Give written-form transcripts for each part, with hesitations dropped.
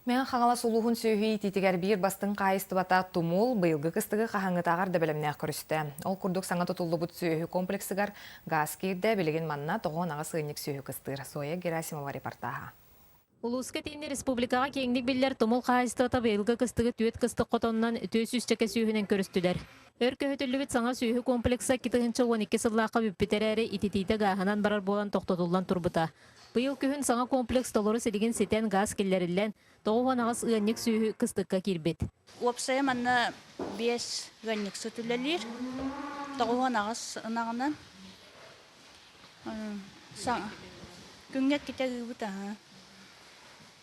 Мен хаңала сулуғын сүйі титігер бір бастың қайысты бата тумул бұйылғы кыстығы қағаңытағар да білімнәқ көрісті. Ол күрдік саңа тұтулы бұт сүйі комплексігар газ кейді білеген манна тоғын ағыз ғынник сүйі кыстыр. Соя Герасимова репортаға. Улуска тейінді республикаға кеңдік білдер тумул қайысты бата бұйылғы кыстығы түйет кыстық қотонынан төс үстеке сүйінен көрістілер. Өр көһөтүллүбүт саңа сүйі комплекса 212 сыллаққа бүппетерәрі ититейті ғағынан барар болан тоқтатылан турбыта. Быйыл күхін саңа комплекс толору селеген сетен газ келлерілен тоғуан ағыз ғанник сүйі кыстыққа кирбет. Опсая манна 5 ғанник сөтілелер, тоғуан ағыз ынағынан күнгет кетегі бұта.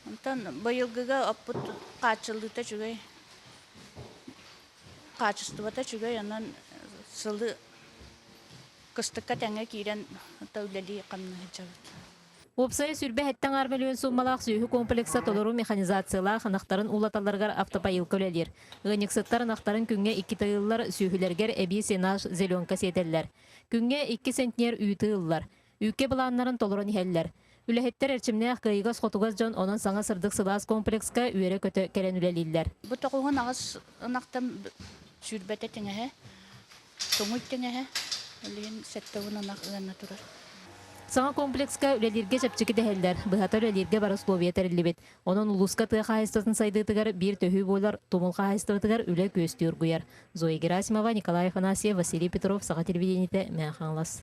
Онтан быйылғыға оппыт қачылдыта жүгей. Качеството чугай анан сылы кыстыкка тәңе кирен тәүләли канны хәҗәбет. Опсай сүрбе хәттән армелен суммалак сүйү комплекса толору механизациялар ханактарын улаталарга автопайыл көлелер. Гыниксыттар нактарын күнгә 2 тыйллар сүйүләргә әби сенаж зеленка сетелләр. Күнгә 2 центнер үй тыйллар. Үйкә буланнарын толорун хәлләр. Үләһеттер әрчимне кыйгас хотугас жон онан саңа сырдык сылас комплекска үере көтө келен үләлилләр. Бу тагын агыс нактан сүрбәтә тәңе, тоңуй тәңе, лен сәттәвен анакны турар. Саңа комплекска үләлирге чапчыки дәһәлләр. Быһата үләлирге бар условия тәреллебет. Онан улуска тыга хайстатын сайдытыгар бир төһү бойлар тумул хайстатыгар үлә көстүр гуяр. Зоя Герасимова, Николай Афанасьев, Василий Петров, Сага телевидениете, Мәханлас.